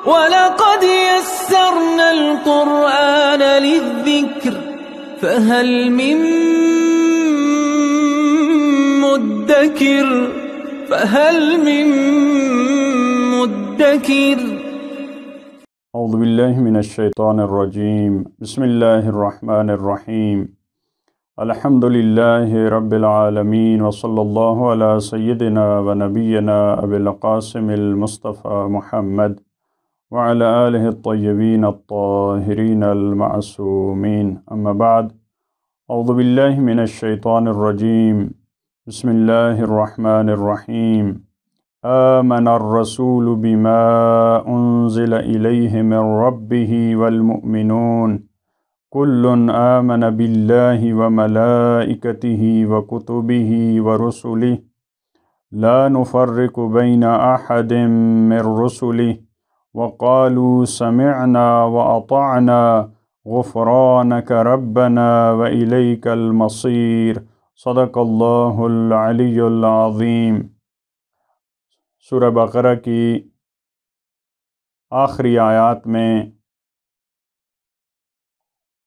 وَلَقَدْ يَسَّرْنَا الْقُرْآنَ لِلذِّكْرِ فَهَلْ مِن مُّدَّكِرٍ اعوذ باللہ من الشیطان الرجیم بسم اللہ الرحمن الرحیم الحمد للہ رب العالمین وصلی اللہ علی سیدنا و نبینا ابی القاسم المصطفى محمد وعلى آلہ الطیبین الطاہرین المعصومین اما بعد اعوذ باللہ من الشیطان الرجیم بسم اللہ الرحمن الرحیم آمن الرسول بما انزل الیہ من ربہ والمؤمنون کل آمن باللہ وملائکتہ وکتبہ ورسلہ لا نفرق بین احد من رسلہ وقالوا سمعنا واطعنا غفرانک ربنا والیک المصیر صدق اللہ العلی العظیم۔ سورہ بقرہ کی آخری آیات میں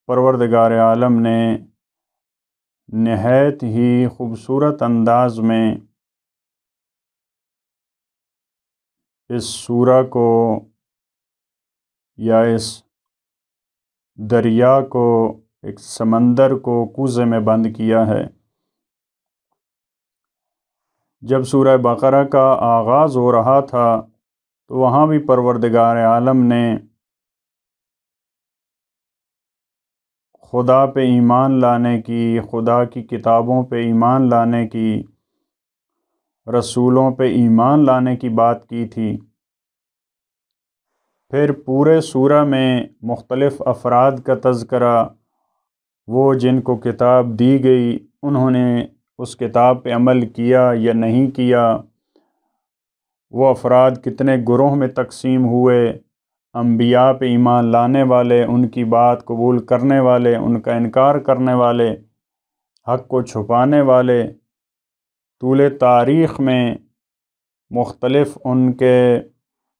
پروردگار عالم نے نہایت ہی خوبصورت انداز میں اس سورہ کو یا اس دریا کو، ایک سمندر کو کوزے میں بند کیا ہے۔ جب سورہ بقرہ کا آغاز ہو رہا تھا تو وہاں بھی پروردگار عالم نے خدا پہ ایمان لانے کی، خدا کی کتابوں پہ ایمان لانے کی، رسولوں پہ ایمان لانے کی بات کی تھی۔ پھر پورے سورہ میں مختلف افراد کا تذکرہ، وہ جن کو کتاب دی گئی انہوں نے اس کتاب پہ عمل کیا یا نہیں کیا، وہ افراد کتنے گروہ میں تقسیم ہوئے، انبیاء پہ ایمان لانے والے، ان کی بات قبول کرنے والے، ان کا انکار کرنے والے، حق کو چھپانے والے۔ طول تاریخ میں مختلف ان کے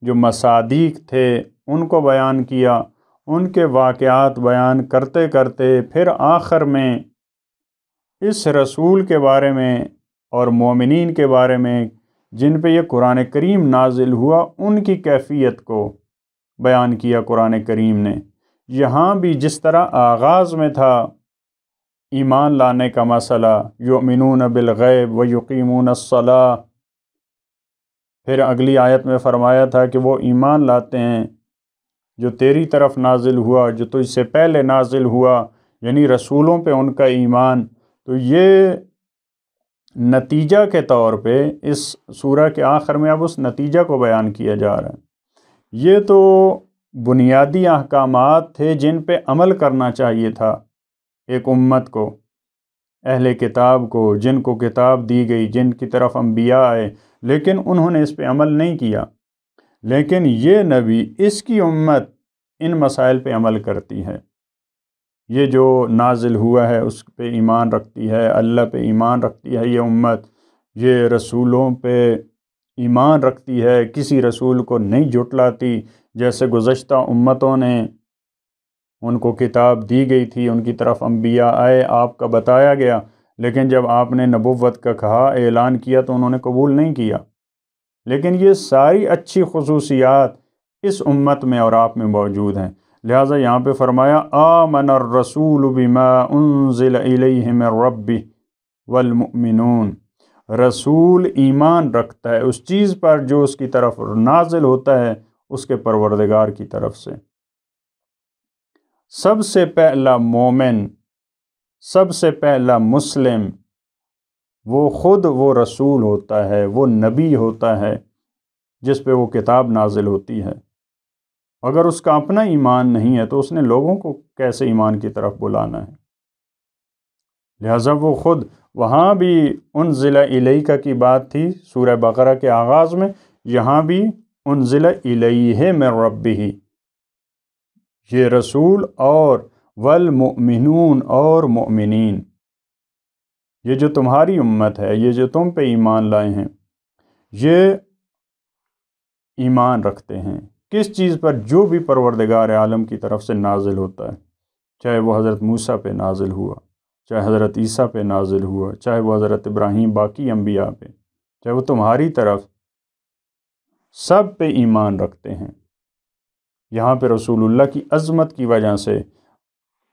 جو مصادیق تھے ان کو بیان کیا، ان کے واقعات بیان کرتے کرتے پھر آخر میں اس رسول کے بارے میں اور مومنین کے بارے میں جن پہ یہ قرآن کریم نازل ہوا ان کی کیفیت کو بیان کیا قرآن کریم نے۔ یہاں بھی جس طرح آغاز میں تھا ایمان لانے کا مسئلہ، یؤمنون بالغیب ویقیمون الصلاۃ، پھر اگلی آیت میں فرمایا تھا کہ وہ ایمان لاتے ہیں جو تیری طرف نازل ہوا، جو تجھ سے پہلے نازل ہوا، یعنی رسولوں پہ ان کا ایمان۔ تو یہ نتیجہ کے طور پہ اس سورہ کے آخر میں اب اس نتیجہ کو بیان کیا جا رہا ہے۔ یہ تو بنیادی احکامات تھے جن پہ عمل کرنا چاہیے تھا ایک امت کو، اہل کتاب کو، جن کو کتاب دی گئی، جن کی طرف انبیاء آئے، لیکن انہوں نے اس پہ عمل نہیں کیا۔ لیکن یہ نبی، اس کی امت ان مسائل پہ عمل کرتی ہے۔ یہ جو نازل ہوا ہے اس پہ ایمان رکھتی ہے، اللہ پہ ایمان رکھتی ہے یہ امت، یہ رسولوں پہ ایمان رکھتی ہے، کسی رسول کو نہیں جھٹلاتی۔ جیسے گزشتہ امتوں نے، ان کو کتاب دی گئی تھی، ان کی طرف انبیاء آئے، آپ کا بتایا گیا، لیکن جب آپ نے نبوت کا کہا، اعلان کیا تو انہوں نے قبول نہیں کیا۔ لیکن یہ ساری اچھی خصوصیات اس امت میں اور آپ میں موجود ہیں۔ لہٰذا یہاں پہ فرمایا آمن الرسول بما انزل الیہ من ربہ والمؤمنون، رسول ایمان رکھتا ہے اس چیز پر جو اس کی طرف نازل ہوتا ہے اس کے پروردگار کی طرف سے۔ سب سے پہلا مومن، سب سے پہلا مسلم وہ خود وہ رسول ہوتا ہے، وہ نبی ہوتا ہے جس پہ وہ کتاب نازل ہوتی ہے۔ اگر اس کا اپنا ایمان نہیں ہے تو اس نے لوگوں کو کیسے ایمان کی طرف بلانا ہے؟ لہٰذا وہ خود، وہاں بھی انزل الیک کی بات تھی سورہ بقرہ کے آغاز میں، یہاں بھی انزل الیہ من ربہ، یہ رسول اور والمؤمنون اور مؤمنین، یہ جو تمہاری امت ہے، یہ جو تم پہ ایمان لائے ہیں، یہ ایمان رکھتے ہیں کس چیز پر؟ جو بھی پروردگار عالم کی طرف سے نازل ہوتا ہے، چاہے وہ حضرت موسیٰ پہ نازل ہوا، چاہے حضرت عیسیٰ پہ نازل ہوا، چاہے وہ حضرت ابراہیم، باقی انبیاء پہ، چاہے وہ تمہاری طرف، سب پہ ایمان رکھتے ہیں۔ یہاں پہ رسول اللہ کی عظمت کی وجہ سے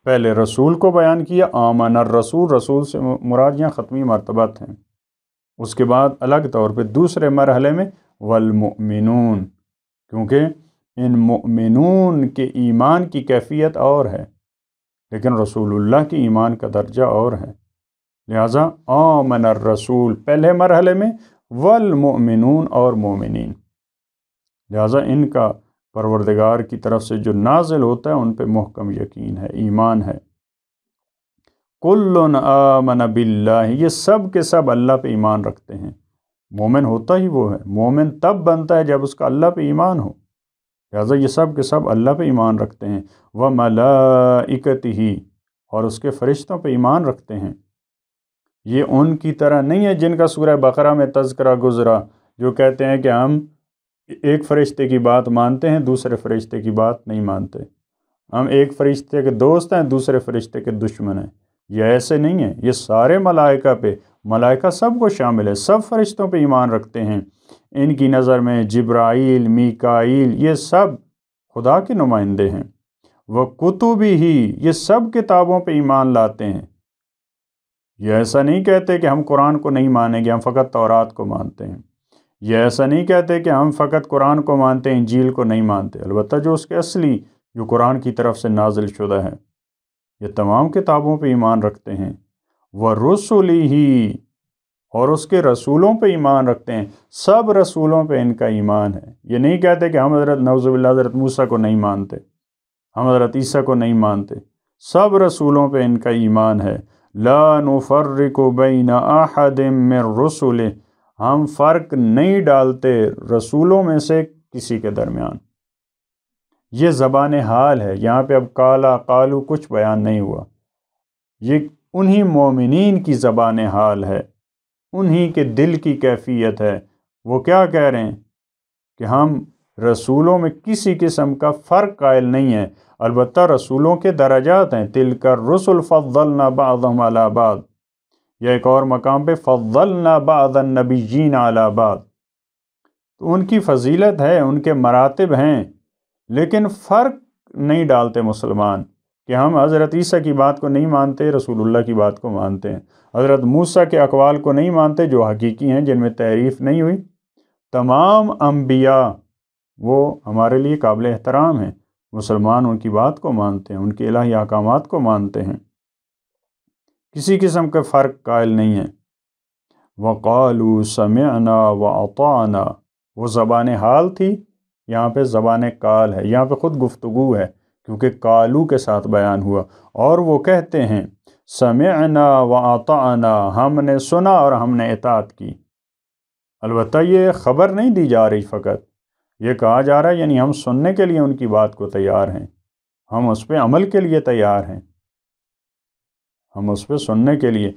پہلے رسول کو بیان کیا، آمن الرسول، رسول سے مراد یہاں ختمی مرتبت ہیں۔ اس کے بعد الگ طور پہ دوسرے مرحلے میں والمؤمنون، کیونکہ ان مؤمنون کے ایمان کی کیفیت اور ہے، لیکن رسول اللہ کی ایمان کا درجہ اور ہے، لہٰذا آمن الرسول پہلے مرحلے میں، والمؤمنون اور مومنین، لہٰذا ان کا پروردگار کی طرف سے جو نازل ہوتا ہے ان پہ محکم یقین ہے، ایمان ہے۔ کل آمن باللہ، یہ سب کے سب اللہ پہ ایمان رکھتے ہیں۔ مومن ہوتا ہی وہ ہے، مومن تب بنتا ہے جب اس کا اللہ پہ ایمان ہو، لہٰذا یہ سب کے سب اللہ پہ ایمان رکھتے ہیں۔ وملائکتہ، اور اس کے فرشتوں پہ ایمان رکھتے ہیں۔ یہ ان کی طرح نہیں ہے جن کا سورہ بقرہ میں تذکرہ گزرا، جو کہتے ہیں کہ ہم ایک فرشتے کی بات مانتے ہیں، دوسرے فرشتے کی بات نہیں مانتے، ہم ایک فرشتے کے دوست ہیں، دوسرے فرشتے کے دشمن ہیں۔ یہ ایسے نہیں ہے، یہ سارے ملائکہ پہ، ملائکہ سب کو شامل ہے، سب فرشتوں پہ ایمان رکھتے ہیں۔ ان کی نظر میں جبرائیل، میکائیل، یہ سب خدا کے نمائندے ہیں۔ وہ کتبی ہی، یہ سب کتابوں پہ ایمان لاتے ہیں۔ یہ ایسا نہیں کہتے کہ ہم قرآن کو نہیں مانیں گے، ہم فقط تورات کو مانتے ہیں۔ یہ ایسا نہیں کہتے کہ ہم فقط قرآن کو مانتے ہیں، انجیل کو نہیں مانتے، البتہ جو اس کے اصلی، جو قرآن کی طرف سے نازل شدہ ہے، یہ تمام کتابوں پہ ایمان رکھتے ہیں۔ وَرُسُلِهِ، اور اس کے رسولوں پہ ایمان رکھتے ہیں، سب رسولوں پہ ان کا ایمان ہے۔ یہ نہیں کہتے کہ ہم حضرت نعوذ باللہ حضرت موسیٰ کو نہیں مانتے، ہم حضرت عیسیٰ کو نہیں مانتے، سب رسولوں پہ ان کا ایمان ہے۔ لا نفرق بین احد من رسلہ، ہم فرق نہیں ڈالتے رسولوں میں سے کسی کے درمیان۔ یہ زبان حال ہے، یہاں پہ اب کالا قالو کچھ بیان نہیں ہوا، یہ انہی مومنین کی زبان حال ہے، انہی کے دل کی کیفیت ہے۔ وہ کیا کہہ رہے ہیں کہ ہم رسولوں میں کسی قسم کا فرق قائل نہیں ہے، البتہ رسولوں کے درجات ہیں، تلک الرسل فضلنا بعضهم علی بعض، یا ایک اور مقام پہ فضلنا بعض النبیین علی بعض، تو ان کی فضیلت ہے، ان کے مراتب ہیں، لیکن فرق نہیں ڈالتے مسلمان کہ ہم حضرت عیسیٰ کی بات کو نہیں مانتے، رسول اللہ کی بات کو مانتے ہیں، حضرت موسیٰ کے اقوال کو نہیں مانتے جو حقیقی ہیں، جن میں تحریف نہیں ہوئی۔ تمام انبیاء وہ ہمارے لیے قابل احترام ہیں، مسلمان ان کی بات کو مانتے ہیں، ان کے الہی احکامات کو مانتے ہیں، کسی قسم کا فرق قائل نہیں ہے۔ وَقَالُوا سَمِعْنَا وَأَطَعْنَا، وہ زبان حال تھی، یہاں پہ زبان قال ہے، یہاں پہ خود گفتگو ہے، کیونکہ قالو کے ساتھ بیان ہوا، اور وہ کہتے ہیں سمعنا وأطعنا، ہم نے سنا اور ہم نے اطاعت کی۔ البتہ یہ خبر نہیں دی جا رہی، فقط یہ کہا جا رہا ہے یعنی ہم سننے کے لیے ان کی بات کو تیار ہیں، ہم اس پہ عمل کے لیے تیار ہیں، ہم اس پہ سننے کے لیے۔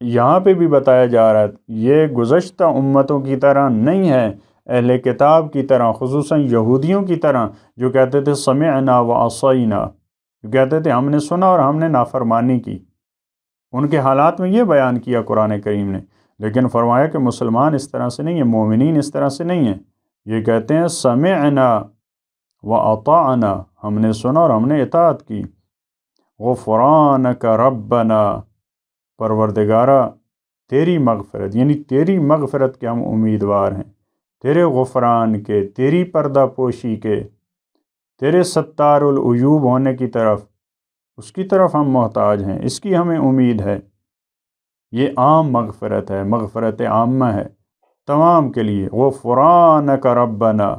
یہاں پہ بھی بتایا جا رہا ہے یہ گزشتہ امتوں کی طرح نہیں ہے، اہل کتاب کی طرح، خصوصاً یہودیوں کی طرح، جو کہتے تھے سمعنا وعصینا، جو کہتے تھے ہم نے سنا اور ہم نے نافرمانی کی۔ ان کے حالات میں یہ بیان کیا قرآن کریم نے، لیکن فرمایا کہ مسلمان اس طرح سے نہیں ہیں، مومنین اس طرح سے نہیں ہیں، یہ کہتے ہیں سمعنا وأطعنا، ہم نے سنا اور ہم نے اطاعت کی۔ غفرانک ربنا، پروردگارہ تیری مغفرت، یعنی تیری مغفرت کے ہم امیدوار ہیں، تیرے غفران کے، تیری پردہ پوشی کے، تیرے ستار العیوب ہونے کی طرف، اس کی طرف ہم محتاج ہیں، اس کی ہمیں امید ہے۔ یہ عام مغفرت ہے، مغفرت عامہ ہے تمام کے لیے۔ غفرانک ربنا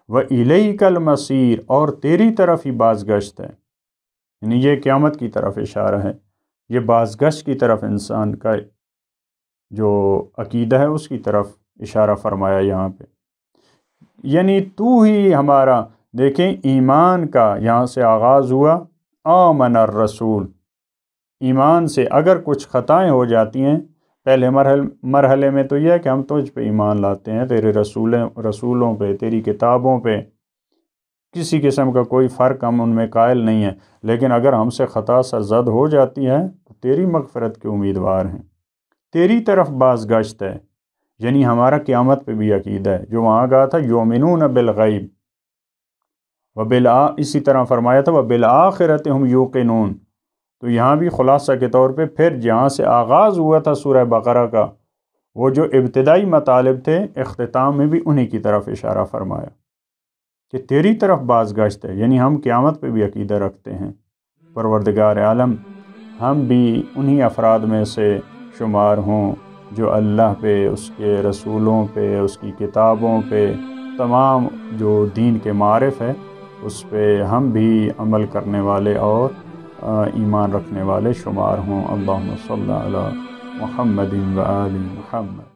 وإلیک المصیر، اور تیری طرف ہی بازگشت ہے، یعنی یہ قیامت کی طرف اشارہ ہے، یہ بازگشت کی طرف انسان کا جو عقیدہ ہے اس کی طرف اشارہ فرمایا یہاں پہ، یعنی تو ہی ہمارا۔ دیکھیں ایمان کا یہاں سے آغاز ہوا، آمن الرسول، ایمان سے اگر کچھ خطائیں ہو جاتی ہیں پہلے مرحلے میں تو یہ ہے کہ ہم تجھ پہ ایمان لاتے ہیں، تیرے رسولوں پہ، تیری کتابوں پہ، کسی قسم کا کوئی فرق ہم ان میں قائل نہیں ہیں، لیکن اگر ہم سے خطا سرزد ہو جاتی ہے تو تیری مغفرت کے امیدوار ہیں، تیری طرف باز گشت ہے، یعنی ہمارا قیامت پہ بھی عقیدہ ہے، جو وہاں کہا تھا یؤمنون بالغیب اسی طرح فرمایا تھا وبالآخرۃ ہم یوقنون، تو یہاں بھی خلاصہ کے طور پہ پھر جہاں سے آغاز ہوا تھا سورہ بقرہ کا، وہ جو ابتدائی مطالب تھے، اختتام میں بھی انہی کی طرف اشارہ فرمایا کہ تیری طرف باز گشت ہے، یعنی ہم قیامت پہ بھی عقیدہ رکھتے ہیں۔ پروردگار عالم ہم بھی انہی افراد میں سے شمار ہوں جو اللہ پہ، اس کے رسولوں پہ، اس کی کتابوں پہ، تمام جو دین کے معارف ہے اس پہ ہم بھی عمل کرنے والے اور ایمان رکھنے والے شمار ہوں۔ اللہم صلی علی محمد و آل محمد۔